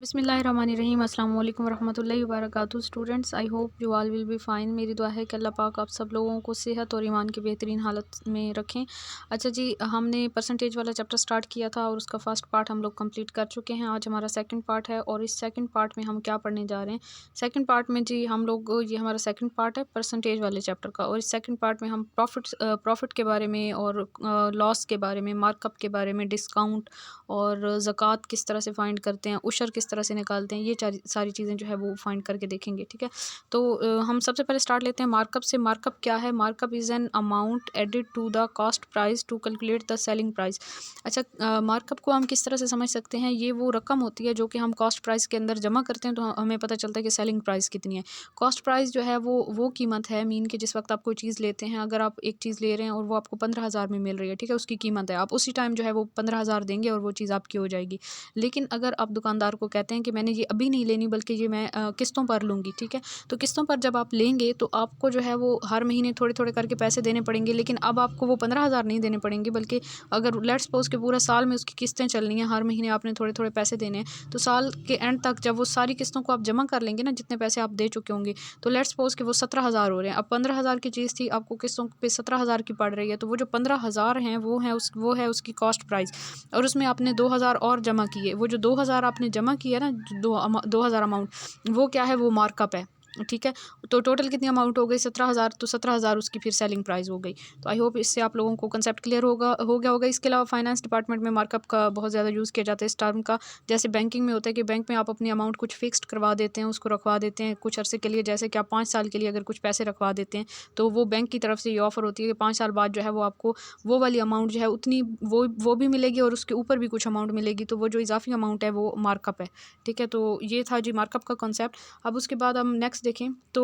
बिस्मिल्लाहिर्रहमानिर्रहीम अस्सलाम वालेकुम वरहमतुल्लाहि वबरकातुहू। Students, I hope you all will be fine. मेरी दुआ है कि अल्लाह पाक आप सब लोगों को सेहत और ईमान की बेहतरीन हालत में रखें। अच्छा जी, हमने परसेंटेज वाला चैप्टर स्टार्ट किया था और उसका फ़र्स्ट पार्ट हम लोग कंप्लीट कर चुके हैं। आज हमारा सेकंड पार्ट है और इस सेकंड पार्ट में हम क्या पढ़ने जा रहे हैं। सेकंड पार्ट में जी हम लोग, ये हमारा सेकंड पार्ट है परसेंटेज वाले चैप्टर का, और इस सेकंड पार्ट में हम प्रॉफिट के बारे में और लॉस के बारे में, मार्कअप के बारे में, डिस्काउंट और ज़कात किस तरह से फाइंड करते हैं, उशर किस तरह से निकालते हैं, ये सारी चीज़ें जो है वो फाइंड करके देखेंगे। ठीक है, तो हम सबसे पहले स्टार्ट लेते हैं मार्कअप से। मार्कअप क्या है? Markup is an amount added to the cost price to calculate the selling price. अच्छा, मार्कअप को हम किस तरह से समझ सकते हैं? ये वो रकम होती है जो कि हम कॉस्ट प्राइस के अंदर जमा करते हैं, तो हमें पता चलता है कि सेलिंग प्राइस कितनी है। कॉस्ट प्राइस जो है वो कीमत है मीन कि जिस वक्त आप कोई चीज़ लेते हैं, अगर आप एक चीज़ ले रहे हैं और वो आपको 15,000 में मिल रही है, ठीक है, उसकी कीमत है, आप उसी टाइम जो है वो 15,000 देंगे और वो चीज़ आपकी हो जाएगी। लेकिन अगर आप दुकानदार को कहते हैं कि मैंने ये अभी नहीं लेनी बल्कि ये मैं किस्तों पर लूँगी, ठीक है, तो किस्तों पर जब आप लेंगे तो आपको जो है वो हर महीने थोड़े थोड़े करके पैसे देने पड़ेंगे। लेकिन अब आपको वो 15,000 नहीं देने पड़ेंगे, बल्कि अगर लेट्स सपोज के पूरा साल में उसकी किस्तें चलनी है, हर महीने आपने थोड़े थोड़े पैसे देने हैं, तो साल के एंड तक जब वो सारी किस्तों को आप जमा कर लेंगे ना, जितने पैसे आप दे चुके होंगे, तो लेट्स सपोज कि वो 17,000 हो रहे हैं। अब 15,000 की चीज़ थी, आपको किस्तों पे 17,000 की पड़ रही है, तो वो जो 15,000 हैं वो है उसकी कॉस्ट प्राइस, और उसमें आपने 2,000 और जमा किए। वो जो 2,000 आपने जमा किया ना, 2,000 अमाउंट, वो क्या है? वो मार्कअप है। ठीक है, तो टोटल कितनी अमाउंट हो गई? 17,000, तो 17,000 उसकी फिर सेलिंग प्राइस हो गई। तो आई होप इससे आप लोगों को कंसेप्ट क्लियर हो गया होगा। इसके अलावा फाइनेंस डिपार्टमेंट में मार्कअप का बहुत ज़्यादा यूज़ किया जाता है इस टर्म का। जैसे बैंकिंग में होता है कि बैंक में आप अपनी अमाउंट कुछ फिक्स्ड करवा देते हैं, उसको रखवा देते हैं कुछ अरसे के लिए। जैसे कि आप 5 साल के लिए अगर कुछ पैसे रखवा देते हैं, तो वो बैंक की तरफ से ये ऑफ़र होती है कि 5 साल बाद जो है वो आपको वो वाली अमाउंट जो है उतनी वो भी मिलेगी और उसके ऊपर भी कुछ अमाउंट मिलेगी। तो वो जो इजाफी अमाउंट है वो मार्कअप है। ठीक है, तो ये था जी मार्कअप का कॉन्सेप्ट। अब उसके बाद हम नेक्स्ट देखें तो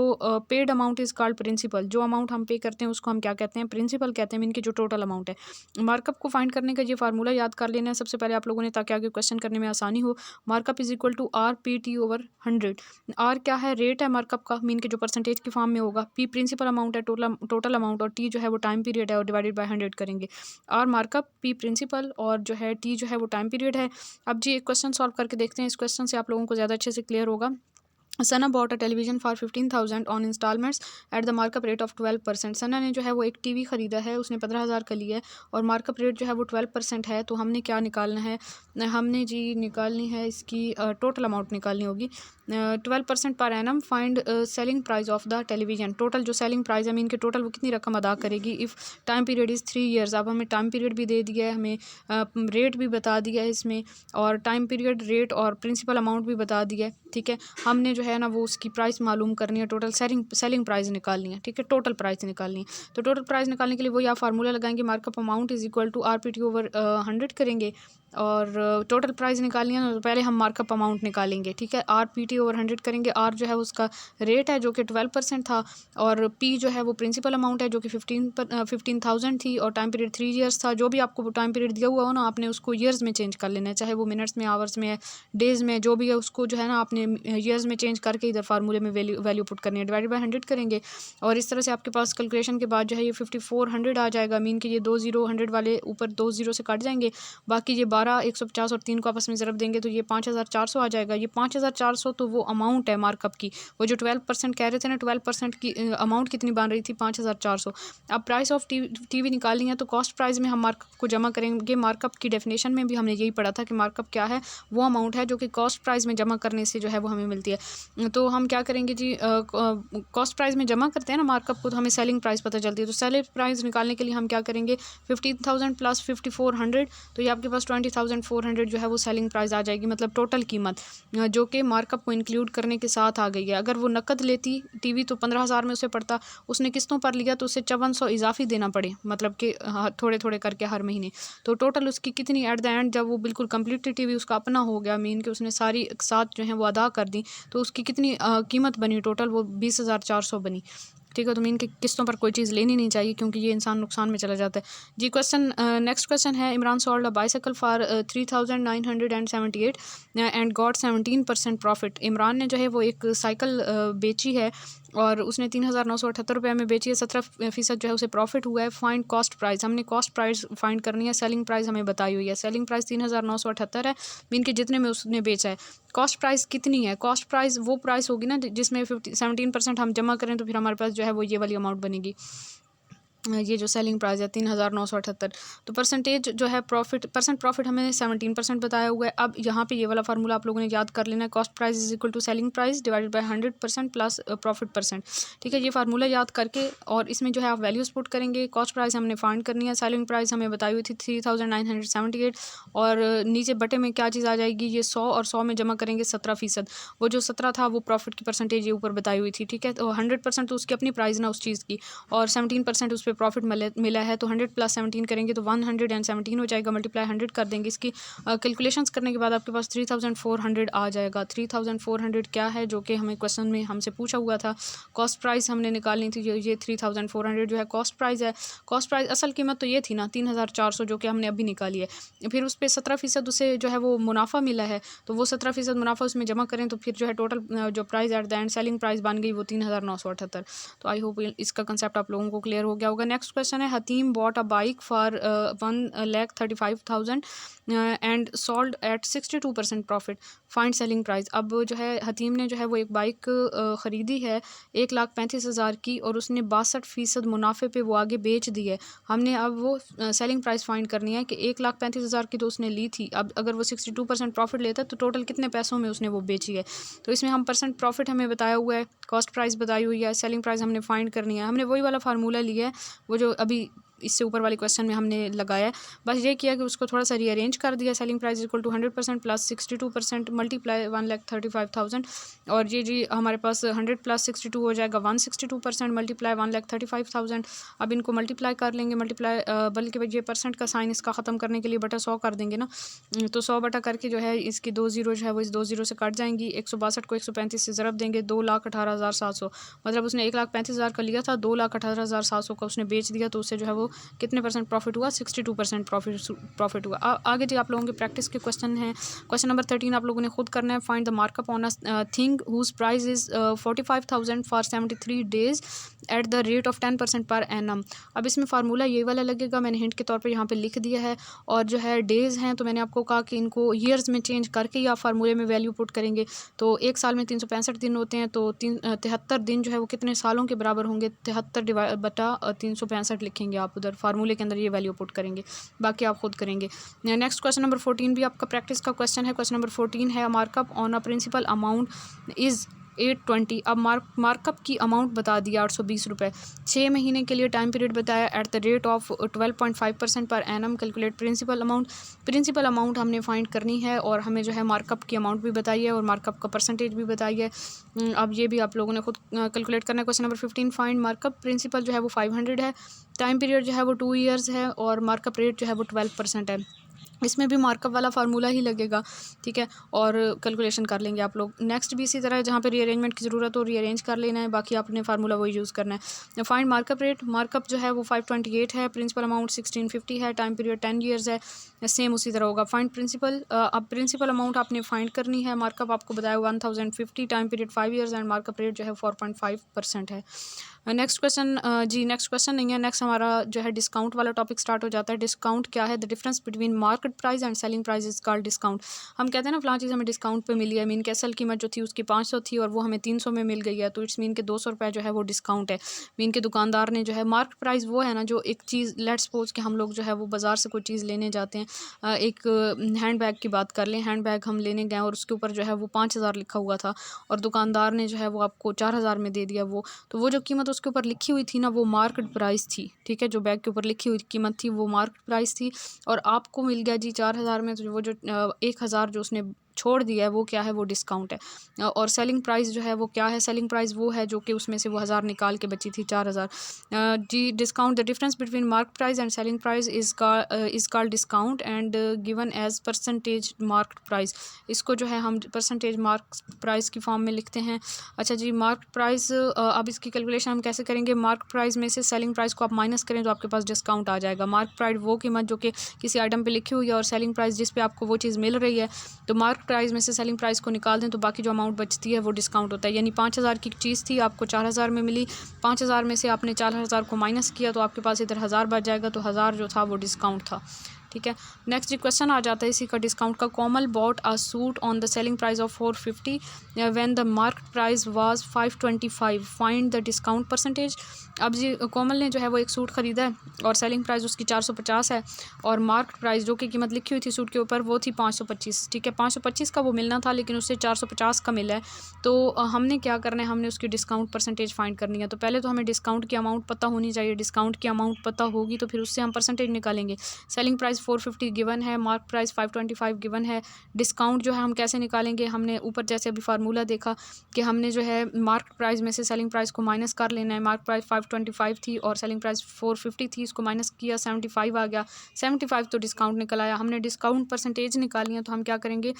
paid amount is called principal. जो अमाउंट हम पे करते हैं उसको हम क्या कहते हैं? प्रिंसिपल कहते हैं, मीन की जो टोटल अमाउंट है। मार्कअप को फाइंड करने का ये फार्मूला याद कर लेना है सबसे पहले आप लोगों ने, ताकि आगे क्वेश्चन करने में आसानी हो। Markup is equal to R P T over 100। R क्या है? रेट है मार्कअप का, मीन के जो परसेंटेज की फॉर्म में होगा। पी प्रिंसिपल अमाउंट है, टोटल अमाउंट, और टी जो है वो टाइम पीरियड है, और डिवाइडेड बाय 100 करेंगे। आर मार्कअप, पी प्रिंसिपल, और जो है टी जो है वो टाइम पीरियड है। अब जी एक क्वेश्चन सॉल्व करके देखते हैं। इस क्वेश्चन से आप लोगों को ज़्यादा अच्छे से क्लियर होगा। Sana bought a television for 15,000 on instalments at the markup rate of 12%। Sana ने जो है वो एक टीवी ख़रीदा है, उसने 15,000 का लिया है, और मार्कअप रेट जो है वो 12% है। तो हमने क्या निकालना है? हमने जी निकालनी है इसकी टोटल अमाउंट निकालनी होगी। 12% per annum. Find selling price of the television. Total जो सेलिंग प्राइस है, मीन के टोटल वो कितनी रकम अदा करेगी if time period is 3 years. अब हमें टाइम पीरियड भी दे दिया है, हमें रेट भी बता दिया है इसमें, और टाइम पीरियड, रेट और प्रिंसिपल अमाउंट भी बता दिया है। ठीक है, हमने जो है ना वो उसकी प्राइस मालूम करनी है, टोटल सेलिंग प्राइस निकालनी है। ठीक है, टोटल प्राइस निकालनी है। तो टोटल प्राइस निकालने के लिए वही आप फार्मूला लगाएंगे, markup amount is equal to R P T over 100 करेंगे, और टोटल प्राइस निकालनी है ना, तो पहले हम मार्कअप अमाउंट निकालेंगे। ठीक है, आर पी टी ओवर 100 करेंगे। आर जो है उसका रेट है जो कि 12% था, और पी जो है वो प्रिंसिपल अमाउंट है जो कि 15,000 थी, और टाइम पीरियड 3 ईयर्स था। जो भी आपको टाइम पीरियड दिया हुआ हो ना, आपने उसको ईयर्स में चेंज कर लेना है, चाहे वो मिनट्स में, आवर्स में, डेज़ में, जो भी है उसको जो है ना आपने ईयर्स में चेंज करके इधर फार्मूले में वैल्यू पुट करनी है, डिवाइडेड बाय 100 करेंगे। और इस तरह से आपके पास कैलकुलेशन के बाद जो है ये 5400 आ जाएगा, मीन कि ये 2 0 100 वाले ऊपर 2 0 से कट जाएंगे, बाकी ये 12, 150 और 3 को आपस में ज़रब देंगे तो ये 5,400 आ जाएगा। ये 5,400 तो वो अमाउंट है मार्कअप की, वो जो 12% कह रहे थे ना, 12% की अमाउंट कितनी बन रही थी? 5,400। अब प्राइस ऑफ टीवी निकालनी है, तो कॉस्ट प्राइस में हम मार्कअप को जमा करेंगे। मार्कअप की डेफिनेशन में भी हमने यही पढ़ा था कि मार्कअप क्या है? वो अमाउंट है जो कि कॉस्ट प्राइस में जमा करने से जो है वो हमें मिलती है। तो हम क्या करेंगे जी, कॉस्ट प्राइस में जमा करते हैं ना मार्कअप को, तो हमें सेलिंग प्राइस पता चलती है। तो सेलिंग प्राइस निकालने के लिए हम क्या करेंगे? 15,000 प्लस 5,400, तो ये आपके पास 20,400 जो है वो सेलिंग प्राइस आ जाएगी, मतलब टोटल कीमत जो कि मार्कअप को इंक्लूड करने के साथ आ गई है। अगर वो नकद लेती टीवी तो 15,000 में उसे पड़ता, उसने किस्तों पर लिया तो उसे 5400 इजाफी देना पड़े, मतलब कि थोड़े थोड़े करके हर महीने। तो टोटल उसकी कितनी एट द एंड, जब वो बिल्कुल कम्प्लीटली टीवी उसका अपना हो गया, मीन कि उसने सारी एक साथ जो है वो अदा कर दी, तो उसकी कितनी कीमत बनी टोटल? वो 20,400 बनी। ठीक है, तो मीन की किस्तों पर कोई चीज़ लेनी नहीं चाहिए, क्योंकि ये इंसान नुकसान में चला जाता है जी। क्वेश्चन नेक्स्ट क्वेश्चन है, Imran sold a bicycle for 3,978 and got 17% profit. Imran ने जो है वो एक साइकिल बेची है और उसने 3,978 रुपये में बेची है, 17% जो है उसे प्रॉफिट हुआ है। फाइंड कॉस्ट प्राइस, हमने कॉस्ट प्राइस फाइंड करनी है। सेलिंग प्राइस हमें बताई हुई है, सेलिंग प्राइस 3,978 है, मीन के जितने में उसने बेचा है। कॉस्ट प्राइस कितनी है? कॉस्ट प्राइस वो प्राइस होगी ना जिसमें 17% हम जमा करें, तो फिर हमारे पास जो है वो ये वाली अमाउंट बनेगी। ये जो सेलिंग प्राइस है 3,978, तो परसेंटेज जो है प्रॉफिट हमें 17% बताया हुआ है। अब यहाँ पे ये वाला फार्मूला आप लोगों ने याद कर लेना है, cost price is equal to selling price divided by 100% plus profit percent. ठीक है, ये फार्मूला याद करके और इसमें जो है आप वैल्यूज पुट करेंगे। कॉस्ट प्राइस हमने फाइंड करनी है, सेलिंग प्राइस हमें बताई हुई थी 3,978, और नीचे बटे में क्या चीज़ आ जाएगी, ये 100 और 100 में जमा करेंगे 17%। वो जो 17 था वो प्रॉफिट की परसेंटेज ये ऊपर बताई हुई थी। ठीक है, तो 100% तो उसकी अपनी प्राइस ना उस चीज़ की, और 17% उस पर प्रॉफिट मिला है, तो 100 + 17 करेंगे तो 117 हो जाएगा, मल्टीप्लाई 100 कर देंगे। इसकी कैलकुलेशंस करने के बाद आपके पास 3,400 आ जाएगा। 3,400 क्या है जो कि हमें क्वेश्चन में हमसे पूछा हुआ था। कॉस्ट प्राइस हमने निकालनी थी, ये 3,400 जो है कॉस्ट प्राइस है। कॉस्ट प्राइस असल कीमत तो ये थी ना 3,400, जो कि हमने अभी निकाली है। फिर उस पर 17% उसे जो है वो मुनाफा मिला है, तो वो 17% मुनाफा उसमें जमा करें तो फिर जो है टोटल जो price at the end selling price बन गई वो 3,978। तो आई होप इसका कंसेप्ट आप लोगों को क्लियर हो गया होगा। नेक्स्ट क्वेश्चन है, Hatim bought a bike for 1,35,000 and sold at 62% profit, find selling price. अब जो है हतीम ने जो है वो एक बाइक ख़रीदी है 1,35,000 की, और उसने 62% मुनाफे पे वो आगे बेच दी है। हमने अब वो सेलिंग प्राइस फाइंड करनी है कि 1,35,000 की तो उसने ली थी, अब अगर वो 62% प्रॉफिट लेता है तो टोटल कितने पैसों में उसने वो बेची है। तो इसमें हम परसेंट प्रॉफिट हमें बताया हुआ है, कॉस्ट प्राइस बताई हुई है, सेलिंग प्राइस हमने फाइंड करनी है। हमने वही वाला फार्मूला लिया है वो जो अभी इससे ऊपर वाले क्वेश्चन में हमने लगाया है, बस ये किया कि उसको थोड़ा सा रीअरेंज कर दिया। Selling price equal to 100% plus 62% multiply 1,35,000, और ये जी हमारे पास 100 + 62 हो जाएगा 162% मल्टीप्लाई 1,35,000। अब इनको मल्टीप्लाई कर लेंगे, मल्टीप्लाई बल्कि ये परसेंट का साइन इसका ख़त्म करने के लिए बटा 100 कर देंगे ना, तो 100 बटा करके जो है इसकी 2 ज़ीरो जो है वो इस 2 ज़ीरो से कट जाएंगी। 162 को 135 से ज़रब देंगे, 2,18,700, मतलब उसने 1,35,000 का लिया था, 2,18,700 का उसने बेच दिया, तो उससे जो है वो कितने परसेंट प्रॉफिट हुआ, 62% प्रॉफिट हुआ। आगे जी आप लोगों के प्रैक्टिस के क्वेश्चन हैं। क्वेश्चन नंबर 13 आप लोगों ने खुद करना है। Find the markup on a thing whose price is 45,000 for 73 days at the rate of 10% per annum. अब इसमें फार्मूला ये वाला लगेगा, मैंने हिंट के तौर पर यहाँ पे लिख दिया है, और जो है डेज़ हैं तो मैंने आपको कहा कि इनको ईयर्स में चेंज करके या फार्मूले में वैल्यू पुट करेंगे। तो एक साल में 365 दिन होते हैं, तो 73 दिन जो है वो कितने सालों के बराबर होंगे, 73 बटा 365 लिखेंगे आप उधर फार्मूले के अंदर, ये वैल्यू पुट करेंगे, बाकी आप खुद करेंगे। नेक्स्ट क्वेश्चन नंबर 14 भी आपका प्रैक्टिस का क्वेश्चन है। क्वेश्चन नंबर 14 है, markup on a principal amount is 820। अब मार्कअप की अमाउंट बता दिया 820 रुपये, 6 महीने के लिए टाइम पीरियड बताया at the rate of 12.5% per annum. Calculate principal amount, principal amount हमने फाइंड करनी है, और हमें जो है मार्कअप की अमाउंट भी बताई है और मार्कअप का परसेंटेज भी बताई है। अब ये भी आप लोगों ने खुद कैलकुलेट करना है। Question number 15, find markup. Principal जो है वो 500 है, टाइम पीरियड जो है वो 2 ईयर्स है, और मार्कअप रेट जो है वो 12% है। इसमें भी मार्कअप वाला फार्मूला ही लगेगा, ठीक है, और कैलकुलेशन कर लेंगे आप लोग। नेक्स्ट भी इसी तरह है, जहाँ पे रीअरेंजमेंट की ज़रूरत हो रीअरेंज कर लेना है, बाकी आपने फार्मूला वही यूज़ करना है। फाइंड मार्कअप रेट, मार्कअप जो है वो 528 है, प्रिंसिपल अमाउंट 1650 है, टाइम पीरियड 10 ईयर्स है, सेम उसी तरह होगा। फाइंड प्रिंसिपल, अब प्रिंसिपल अमाउंट आपने फाइंड करनी है, मार्कअप आपको बताया 1050, time period 5 years and markup rate जो है 4.5% है। नेक्स्ट क्वेश्चन जी नेक्स्ट क्वेश्चन नहीं है, नेक्स्ट हमारा जो है डिस्काउंट वाला टॉपिक स्टार्ट हो जाता है। डिस्काउंट क्या है? The difference between market price and selling price is called discount. हम कहते हैं ना फलां चीज़ हमें डिस्काउंट पे मिली है, मीन के असल कीमत जो थी उसकी 500 थी और वो हमें 300 में मिल गई है, तो इट्स मीन के 200 रुपये जो है वो डिस्काउंट है। मीन के दुकानदार ने जो है, मार्केट प्राइस वो है ना जो एक चीज़, लेट सपोज कि हम लोग जो है वो बाज़ार से कोई चीज़ लेने जाते हैं, एक हैंड बैग की बात कर लें, हैंड बैग हम लेने गए और उसके ऊपर जो है वो 5,000 लिखा हुआ था, और दुकानदार ने जो है वो आपको 4,000 में दे दिया। वो तो वो जो कीमत उसके ऊपर लिखी हुई थी ना वो मार्केट प्राइस थी, ठीक है, जो बैग के ऊपर लिखी हुई कीमत थी वो मार्केट प्राइस थी, और आपको मिल गया जी 4,000 में, तो वो जो 1,000 जो उसने छोड़ दिया है वो क्या है, वो डिस्काउंट है। और सेलिंग प्राइस जो है वो क्या है? सेलिंग प्राइस वो है जो कि उसमें से वो 1,000 निकाल के बची थी 4,000। जी discount, the difference between market price and selling price is called discount and given as percentage market price. इसको जो है हम परसेंटेज मार्केट प्राइस की फॉर्म में लिखते हैं। अच्छा जी, मार्केट प्राइस, अब इसकी कैलकुलेशन हम कैसे करेंगे? मार्केट प्राइस में से सेलिंग प्राइस को आप माइनस करें तो आपके पास डिस्काउंट आ जाएगा। मार्केट प्राइस वो कीमत जो कि किसी आइटम पे लिखी हुई है, और सेलिंग प्राइस जिस पे आपको वो चीज़ मिल रही है। तो मार्केट मार्केट प्राइस में से सेलिंग प्राइस को निकाल दें तो बाकी जो अमाउंट बचती है वो डिस्काउंट होता है। यानी 5,000 की चीज़ थी, आपको 4,000 में मिली, 5,000 में से आपने 4,000 को माइनस किया तो आपके पास इधर 1,000 बच जाएगा, तो 1,000 जो था वो डिस्काउंट था। ठीक है, नेक्स्ट जी क्वेश्चन आ जाता है इसी का डिस्काउंट का। Komal bought a suit on the selling price of 450 when the market price was 525, find the discount percentage. अब जी कोमल ने जो है वो एक सूट ख़रीदा है और सेलिंग प्राइस उसकी 450 है और मार्केट प्राइस जो कि कीमत लिखी हुई थी सूट के ऊपर वो थी 525। ठीक है, 525 का वो मिलना था लेकिन उससे 450 का मिला है। तो हमने क्या करना है, हमने उसकी डिस्काउंट परसेंटेज फाइंड करनी है। तो पहले तो हमें डिस्काउंट की अमाउंट पता होनी चाहिए। डिस्काउंट की अमाउंट पता होगी तो फिर उससे हम परसेंटेज निकालेंगे। सेलिंग प्राइस 450 गिवन है, मार्क प्राइस 525 गिवन है। डिस्काउंट जो है हम कैसे निकालेंगे, हमने ऊपर जैसे अभी फार्मूला देखा कि हमने जो है मार्केट प्राइस में से सेलिंग प्राइस को माइनस कर लेना है। मार्केट प्राइस 525 थी और सेलिंग प्राइस 450 थी, इसको माइनस किया 75 आ गया, 75 तो डिस्काउंट निकल आया। हमने डिस्काउंट परसेंटेज निकाली है तो हम क्या करेंगे,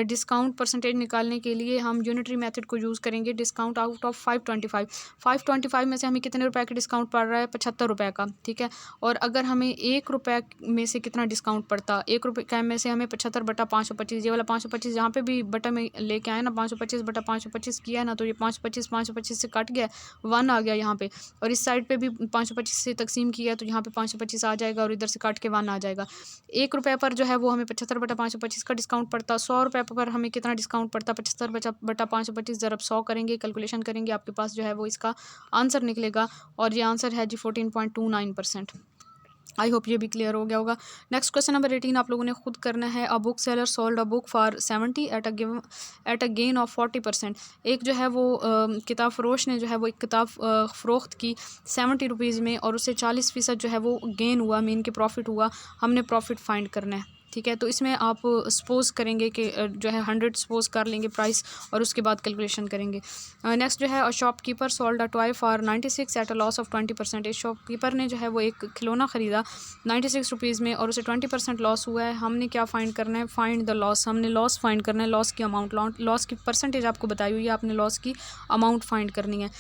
डिस्काउंट परसेंटेज निकालने के लिए हम यूनिटरी मेथड को यूज़ करेंगे। डिस्काउंट आउट ऑफ 525 में से हमें कितने रुपए का डिस्काउंट पड़ रहा है, 75 रुपये का। ठीक है, और अगर हमें 1 रुपये में से कितना डिस्काउंट पड़ता, 1 रुपये का में से हमें 75 बटा 525, ये वाला 525 यहाँ पे भी बटा में लेके आए ना, 525 बटा 525 किया है ना, तो ये 525 से कट गया, 1 आ गया यहाँ पे, और इस साइड पे भी 525 से तकसीम किया तो यहाँ पे 525 आ जाएगा और इधर से काट के 1 आ जाएगा। 1 रुपये पर जो है वो हमें 75 बटा 525 का डिस्काउंट पड़ता। 100 रुपये पर हमें कितना डिस्काउंट पड़ता, 75 बटा 525 ज़रब 100 करेंगे, कैलकुलेशन करेंगे, आपके पास जो है वो इसका आंसर निकलेगा और ये आंसर है जी 14.29%। आई होप ये भी क्लियर हो गया होगा। नेक्स्ट क्वेश्चन नंबर 18 आप लोगों ने खुद करना है। A book seller sold a book for 70 at a gain of 40%। एक जो है वो किताब फरोश ने जो है वो एक किताब फ़रोख्त की 70 रुपीज़ में और उससे 40% जो है वो गेन हुआ, मीन के प्रॉफिट हुआ। हमने प्रॉफिट फाइंड करना है। ठीक है, तो इसमें आप सपोज़ करेंगे कि जो है 100 सपोज़ कर लेंगे प्राइस और उसके बाद कैलकुलेशन करेंगे। नेक्स्ट जो है a shopkeeper sold a toy for 96 at a loss of 20%। इस शॉपकीपर ने जो है वो एक खिलौना ख़रीदा 96 रुपीज़ में और उसे 20% लॉस हुआ है। हमने क्या फ़ाइंड करना है, फाइंड द लॉस। हमने लॉस फाइंड करना है, लॉस की अमाउंट, लॉस की परसेंटेज आपको बताई हुई है, आपने लॉस की अमाउंट फाइंड करनी है।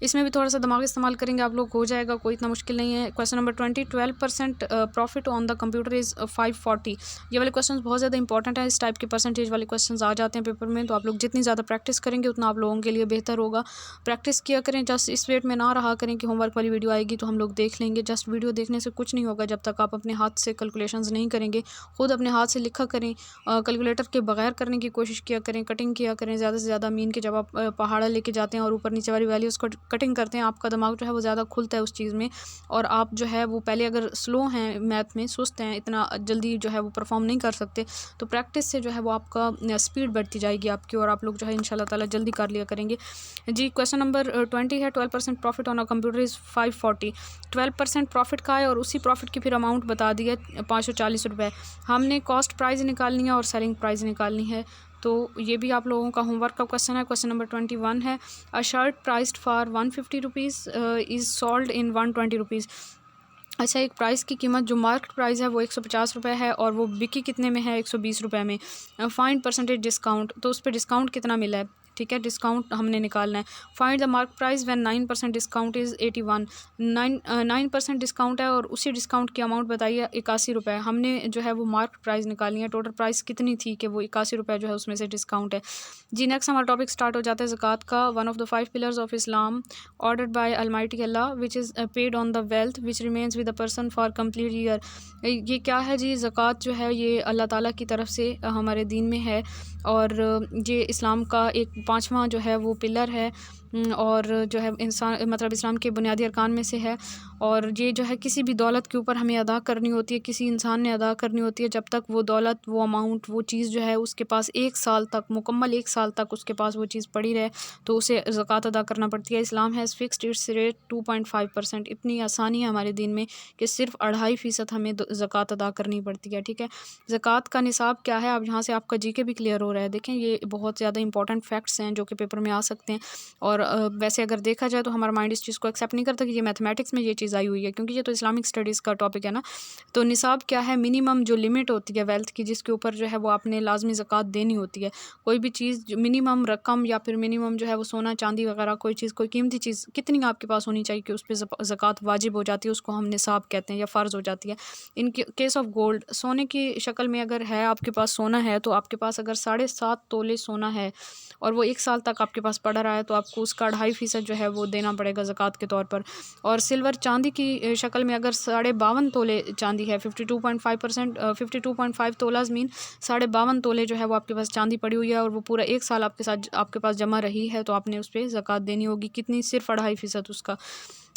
इसमें भी थोड़ा सा दिमाग इस्तेमाल करेंगे आप लोग, हो जाएगा, कोई इतना मुश्किल नहीं है। Question number 20, 12% profit on the computer is 540। ये वाले क्वेश्चन बहुत ज़्यादा इंपॉर्टेंट है। इस टाइप के परसेंटेज वाले क्वेश्चन आ जाते हैं पेपर में, तो आप लोग जितनी ज़्यादा प्रैक्टिस करेंगे उतना आप लोगों के लिए बेहतर होगा। प्रैक्टिस किया करें, जस्ट इस वेट में ना रहा करें कि होमवर्क वाली वीडियो आएगी तो हम लोग देख लेंगे। जस्ट वीडियो देखने से कुछ नहीं होगा जब तक आप अपने हाथ से कैलकुलेशंस नहीं करेंगे। खुद अपने हाथ से लिखा करें, कैलकुलेटर के बगैर करने की कोशिश किया करें, कटिंग किया करें ज़्यादा से ज़्यादा। मीन के जब आप पहाड़ा लेके जाते हैं और ऊपर नीचे वाली वैल्यूज़ को कटिंग करते हैं, आपका दिमाग जो है वो ज़्यादा खुलता है उस चीज़ में, और आप जो है वो पहले अगर स्लो हैं मैथ में, सुस्त हैं, इतना जल्दी जो है वो परफॉर्म नहीं कर सकते, तो प्रैक्टिस से जो है वो आपका स्पीड बढ़ती जाएगी आपकी और आप लोग जो है इंशाल्लाह ताला जल्दी कर लिया करेंगे जी। क्वेश्चन नंबर 20 है। 12% profit on a computer is 540। 12% profit का है और उसी प्रॉफिट की फिर अमाउंट बता दी है 540 रुपये। हमने कॉस्ट प्राइस निकालनी है और सेलिंग प्राइस निकालनी है, तो ये भी आप लोगों का होमवर्क का क्वेश्चन है। क्वेश्चन नंबर 21 है। A shirt priced for 150 rupees is sold in 120 rupees. अच्छा, एक प्राइस की कीमत जो मार्केट प्राइस है वो 150 रुपये है और वो बिकी कितने में है, 120 रुपये में। फाइंड परसेंटेज डिस्काउंट, तो उस पर डिस्काउंट कितना मिला है। ठीक है, डिस्काउंट हमने निकालना है। Find the market price when 9% discount is 81। 9% discount है और उसी डिस्काउंट की अमाउंट बताइए 81 रुपये। हमने जो है वो मार्केट प्राइस निकालनी है, टोटल प्राइस कितनी थी कि वो 81 रुपये जो है उसमें से डिस्काउंट है जी। नेक्स्ट हमारा टॉपिक स्टार्ट हो जाता है ज़कात का। One of the 5 pillars of Islam ordered bye Almighty Allah which is paid on the wealth which remains with the person for complete year. ये क्या है जी, ज़कात जो है ये अल्लाह ताला की तरफ से हमारे दीन में है और ये इस्लाम का एक 5वां जो है वो पिलर है और जो है इंसान मतलब इस्लाम के बुनियादी अरकान में से है। और ये जो है किसी भी दौलत के ऊपर हमें अदा करनी होती है, किसी इंसान ने अदा करनी होती है, जब तक वो दौलत, वो अमाउंट, वो चीज़ जो है उसके पास 1 साल तक, मुकम्मल 1 साल तक उसके पास वो चीज़ पड़ी रहे तो उसे ज़कात अदा करना पड़ती है। इस्लाम हैज़ फिक्स्ड इट्स रेट 2.5%। इतनी आसानी है हमारे दीन में कि सिर्फ 2.5% हमें ज़कात अदा करनी पड़ती है। ठीक है, ज़कात का निसाब क्या है, अब यहाँ से आपका जीके भी क्लियर हो रहा है। देखें, ये बहुत ज़्यादा इंपॉर्टेंट फैक्ट्स फैक्ट्स हैं जो कि पेपर में आ सकते हैं। और वैसे अगर देखा जाए तो हमारा माइंड इस चीज़ को एक्सेप्ट नहीं करता कि ये मैथमेटिक्स में ये चीज़ आई हुई है, क्योंकि ये तो इस्लामिक स्टडीज़ का टॉपिक है ना। तो निसाब क्या है, मिनिमम जो लिमिट होती है वेल्थ की, जिसके ऊपर जो है वो आपने लाजमी ज़कात देनी होती है। कोई भी चीज़ मिनिमम रकम या फिर मिनिमम जो है वो सोना चांदी वगैरह कोई चीज़, कोई कीमती चीज़ कितनी आपके पास होनी चाहिए कि उस पर ज़कात वाजिब हो जाती है, उसको हम निसाब कहते हैं या फ़र्ज़ हो जाती है। इन केस ऑफ गोल्ड, सोने की शक्ल में अगर है आपके पास सोना है, तो आपके पास अगर 7.5 तोले सोना है और वो 1 साल तक आपके पास पड़ा रहा है, तो आपको उसका 2.5% जो है वो देना पड़ेगा ज़कात के तौर पर। और सिल्वर चांदी की शक्ल में अगर 52.5 तोले चांदी है, 52.5%, 52.5 तोलाज मीन 52.5 तोले जो है वो आपके पास चांदी पड़ी हुई है और वो पूरा 1 साल आपके पास जमा रही है, तो आपने उस पर ज़कात देनी होगी। कितनी? सिर्फ 2.5% उसका।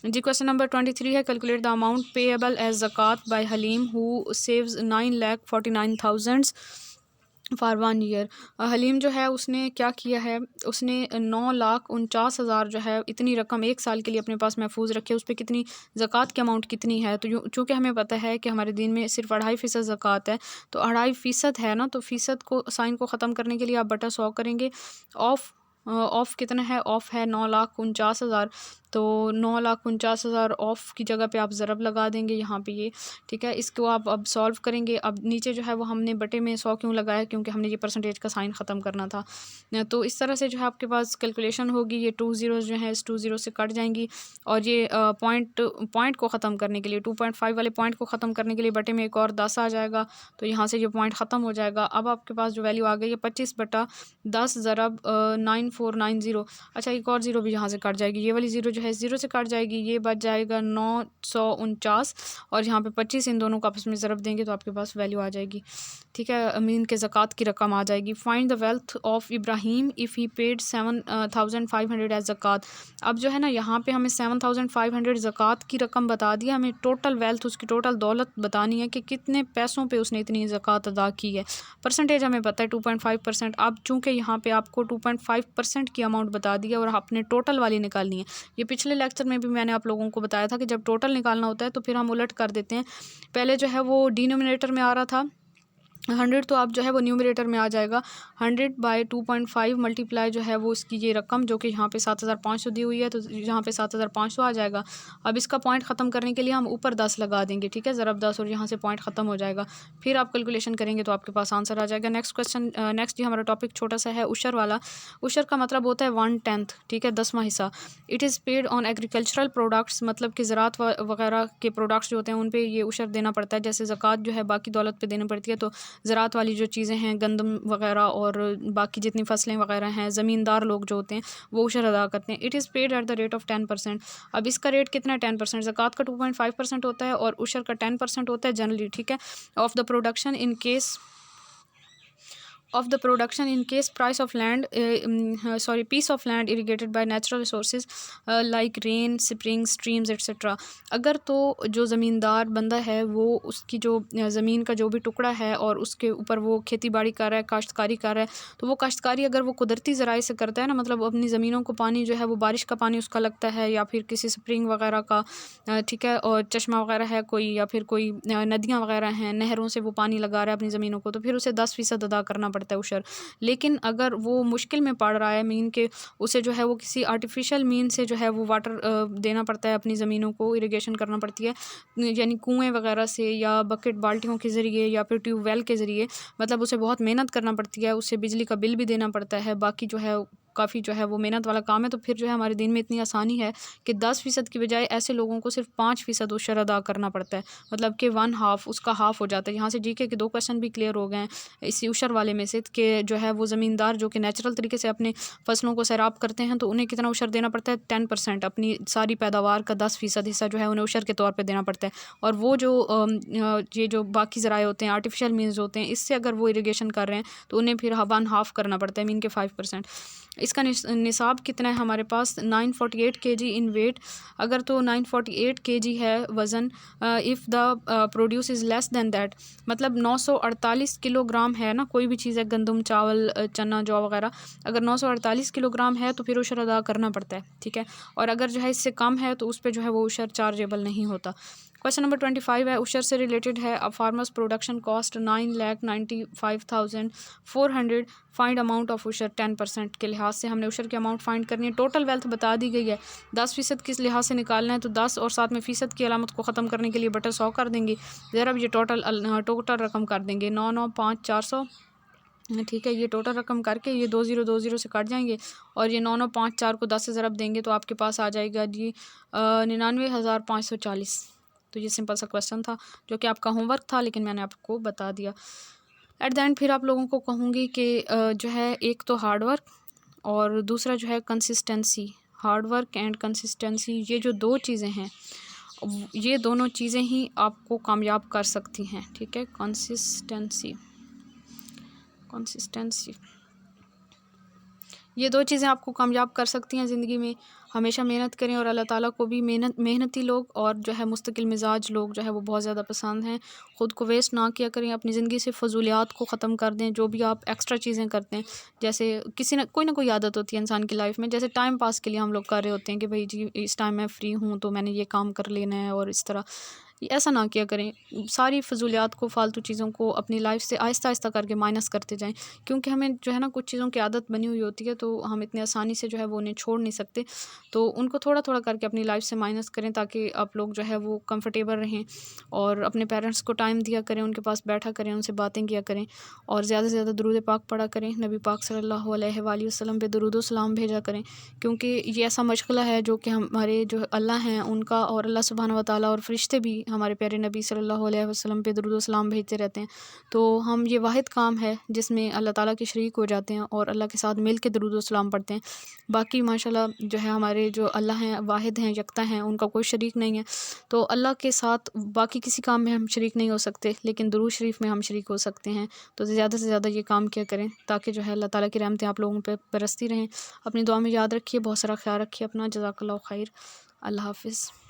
जी, क्वेश्चन नंबर 23 है, calculate the amount payable as zakat by Halim who saves 9,49,000 for 1 year. Halim जो है उसने क्या किया है, उसने 9,49,000 जो है इतनी रकम 1 साल के लिए अपने पास महफूज रखी है। उस पर कितनी ज़कात की अमाउंट कितनी है? तो चूँकि हमें पता है कि हमारे दीन में सिर्फ 2.5% ज़कात है, तो 2.5% है ना, तो फ़ीसद को साइन को ख़त्म करने के लिए आप बटा 100 करेंगे। ऑफ कितना है? ऑफ है 9,49,000, तो 9,49,000 ऑफ की जगह पे आप ज़रब लगा देंगे यहाँ पे ये, ठीक है। इसको आप अब सॉल्व करेंगे। अब नीचे जो है वो हमने बटे में 100 क्यों लगाया? क्योंकि हमने ये परसेंटेज का साइन ख़त्म करना था। तो इस तरह से जो है आपके पास कैलकुलेशन होगी। ये 2 ज़ीरोज़ जो हैं इस 2 ज़ीरो से कट जाएंगी और ये पॉइंट को ख़त्म करने के लिए 2.5 वाले पॉइंट को ख़त्म करने के लिए बटे में एक और 10 आ जाएगा, तो यहाँ से ये पॉइंट ख़त्म हो जाएगा। अब आपके पास जो वैल्यू आ गई है 25/10 ज़रब 9490। अच्छा, एक और ज़ीरो भी यहाँ से कट जाएगी, ये वाली ज़ीरो जो है 0 से कट जाएगी, ये बच जाएगा 949 और यहाँ पे 25 इन दोनों को आपस में ज़रब देंगे तो आपके पास वैल्यू आ जाएगी, ठीक है। अमीन के ज़कात की रकम आ जाएगी। Find the wealth of Ibrahim if he paid 7,500 as zakat. अब जो है ना यहाँ पे हमें 7,500 ज़कात की रकम बता दिया, हमें टोटल वेल्थ, उसकी टोटल दौलत बतानी है कि कितने पैसों पे उसने इतनी ज़कात अदा की है। परसेंटेज हमें पता है 2.5%। अब चूँकि यहाँ पे आपको 2.5% की अमाउंट बता दी है और आपने टोटल वाली निकालनी है। ये पिछले लेक्चर में भी मैंने आप लोगों को बताया था कि जब टोटल निकालना होता है तो फिर हम उलट कर देते हैं। पहले जो है वो डिनोमिनेटर में आ रहा था 100, तो आप जो है वो न्यूमरेटर में आ जाएगा 100/2.5 मल्टीप्लाई जो है वो इसकी ये रकम जो कि यहाँ पे 7,500 दी हुई है, तो यहाँ पे 7,500 आ जाएगा। अब इसका पॉइंट ख़त्म करने के लिए हम ऊपर 10 लगा देंगे, ठीक है, ज़रब 10, और यहाँ से पॉइंट ख़त्म हो जाएगा। फिर आप कैलकुलेशन करेंगे तो आपके पास आंसर आ जाएगा। नेक्स्ट क्वेश्चन, नेक्स्ट ये हमारा टॉपिक छोटा सा है, उशर वाला। उशर का मतलब होता है 1/10, ठीक है, 10वां हिस्सा। It is paid on agricultural products, मतलब कि ज़रात वगैरह के प्रोडक्ट्स जो होते हैं उन पर ये उशर देना पड़ता है। जैसे ज़कात जो है बाकी दौलत पर देनी पड़ती है, तो ज़रात वाली जो चीज़ें हैं, गंदम वगैरह और बाकी जितनी फसलें वगैरह हैं, ज़मींदार लोग जो होते हैं वो उशर अदा करते हैं। It is paid eight the rate of 10%। अब इसका रेट कितना है? 10%। ज़कात का 2.5% होता है और उशर का 10% होता है जनरली, ठीक है। Of the production in case price of land piece of land irrigated by natural resources like rain, springs, streams etc. अगर तो जो ज़मींदार बंदा है वो उसकी जो ज़मीन का जो भी टुकड़ा है और उसके ऊपर वो खेती बाड़ी कर रहा है, काश्तकारी कर रहा है, तो वो काश्तकारी अगर वो कुदरती ज़राए से करता है ना, मतलब अपनी ज़मीनों को पानी जो है वो बारिश का पानी उसका लगता है या फिर किसी स्प्रिंग वगैरह का, ठीक है, और चश्मा वगैरह है कोई, या फिर कोई नदियाँ वगैरह हैं, नहरों से वो पानी लगा रहा है अपनी ज़मीनों को, तो फिर उसे 10% अदा करना पड़ता है उशर। लेकिन अगर वो मुश्किल में पड़ रहा है, मीन के उसे जो है वो किसी आर्टिफिशियल मीन से जो है वो वाटर देना पड़ता है, अपनी ज़मीनों को इरिगेशन करना पड़ती है, यानी कुएँ वगैरह से या बकेट बाल्टियों के ज़रिए या फिर ट्यूबवेल के ज़रिए, मतलब उसे बहुत मेहनत करना पड़ती है, उसे बिजली का बिल भी देना पड़ता है, बाकी जो है काफ़ी जो है वो मेहनत वाला काम है। तो फिर जो है हमारे दिन में इतनी आसानी है कि 10% की बजाय ऐसे लोगों को सिर्फ 5% उशर अदा करना पड़ता है, मतलब कि 1/2 उसका हाफ़ हो जाता है। यहाँ से जीके के 2 क्वेश्चन भी क्लियर हो गए हैं इसी उशर वाले में से, कि जो है वो ज़मींदार जो कि नेचुरल तरीके से अपने फसलों को सैराब करते हैं तो उन्हें कितना उशर देना पड़ता है? 10%। अपनी सारी पैदावार का 10% हिस्सा जो है उन्हें उशर के तौर पर देना पड़ता है। और वो जो ये जो बाकी ज़राए होते हैं, आर्टिफिशियल मीन्स होते हैं, इससे अगर वो इरिगेशन कर रहे हैं तो उन्हें फिर 1/2 करना पड़ता है, मीन के 5%। इसका निसाब कितना है हमारे पास? 948 kg इन वेट। अगर तो 948 kg है वज़न, if the produce is less than that, मतलब 948 किलोग्राम है ना, कोई भी चीज़ है, गंदम, चावल, चना, जौ वगैरह, अगर 948 किलोग्राम है तो फिर उशर अदा करना पड़ता है, ठीक है। और अगर जो है इससे कम है तो उस पर जो है वो उशर चार्जेबल नहीं होता। क्वेश्चन नंबर 25 है, उशर से रिलेटेड है। A farmer's production cost 9,95,400, find amount of ushr 10% के लिहाज से हमने उशर की अमाउंट फाइंड करनी है। टोटल वेल्थ बता दी गई है, 10% किस लिहाज से निकालना है, तो 10 और साथ में फ़ीसद की अलामत को ख़त्म करने के लिए बटा 100 कर देंगे। ज़रा ये टोटल रकम कर देंगे 9,95,400। ठीक है, ये टोटल रकम करके ये 2020 से कट जाएंगे और ये 9,954 को 10 से ज़रब देंगे तो आपके पास आ जाएगा जी 99,540। तो ये सिंपल सा क्वेश्चन था जो कि आपका होमवर्क था, लेकिन मैंने आपको बता दिया। एट द एंड फिर आप लोगों को कहूँगी कि जो है एक तो हार्ड वर्क और दूसरा जो है consistency. Hard work and consistency, ये जो दो चीज़ें हैं, ये दोनों चीज़ें ही आपको कामयाब कर सकती हैं। ठीक है, कंसिस्टेंसी ये दो चीज़ें आपको कामयाब कर सकती हैं ज़िंदगी में। हमेशा मेहनत करें और अल्लाह ताला को भी मेहनती लोग और जो है मुस्तकिल मिजाज लोग जो है वो बहुत ज़्यादा पसंद हैं। ख़ुद को वेस्ट ना किया करें, अपनी ज़िंदगी से फ़ज़ूलियात को ख़त्म कर दें। जो भी आप एक्स्ट्रा चीज़ें करते हैं, जैसे कोई ना कोई आदत होती है इंसान की लाइफ में, जैसे टाइम पास के लिए हम लोग कर रहे होते हैं कि भाई जी इस टाइम मैं फ़्री हूँ तो मैंने ये काम कर लेना है, और इस तरह ऐसा ना किया करें। सारी फ़ज़ूलियात को, फ़ालतू चीज़ों को अपनी लाइफ से आहिस्ता आहिस्ता करके माइनस करते जाएं, क्योंकि हमें जो है ना कुछ चीज़ों की आदत बनी हुई होती है तो हम इतनी आसानी से जो है वो उन्हें छोड़ नहीं सकते। तो उनको थोड़ा थोड़ा करके अपनी लाइफ से माइनस करें ताकि आप लोग जो है वो कंफर्टेबल रहें और अपने पेरेंट्स को टाइम दिया करें, उनके पास बैठा करें, उनसे बातें किया करें और ज़्यादा से ज़्यादा दुरूद पाक पढ़ा करें। नबी पाक सल्लल्लाहु अलैहि वसल्लम पे दुरूद व सलाम भेजा करें, क्योंकि ये ऐसा मशगला है जो कि हमारे जो अल्लाह हैं उनका और अल्लाह सुब्हानहू व तआला और फ़रिश्ते भी हमारे प्यारे नबी सल्लल्लाहु अलैहि वसल्लम पे दुरूद व सलाम भेजते रहते हैं। तो हम ये वाहिद काम है जिसमें अल्लाह ताला के शरीक हो जाते हैं और अल्लाह के साथ मिल के दुरूद व सलाम पढ़ते हैं। बाकी माशाल्लाह जो है हमारे जो अल्लाह हैं वाहिद हैं, यकता हैं, उनका कोई शरीक नहीं है। तो अल्लाह के साथ बाकी किसी काम में हम शरीक नहीं हो सकते, लेकिन दुरूद शरीफ में हम शरीक हो सकते हैं। तो ज़्यादा से ज़्यादा ये काम किया करें ताकि जो है अल्लाह ताला की रहमतें आप लोगों पर बरसती रहें। अपनी दुआ में याद रखिए, बहुत सारा ख्याल रखिए अपना। जज़ाकल्लाहु खैर। अल्लाह हाफ़िज़।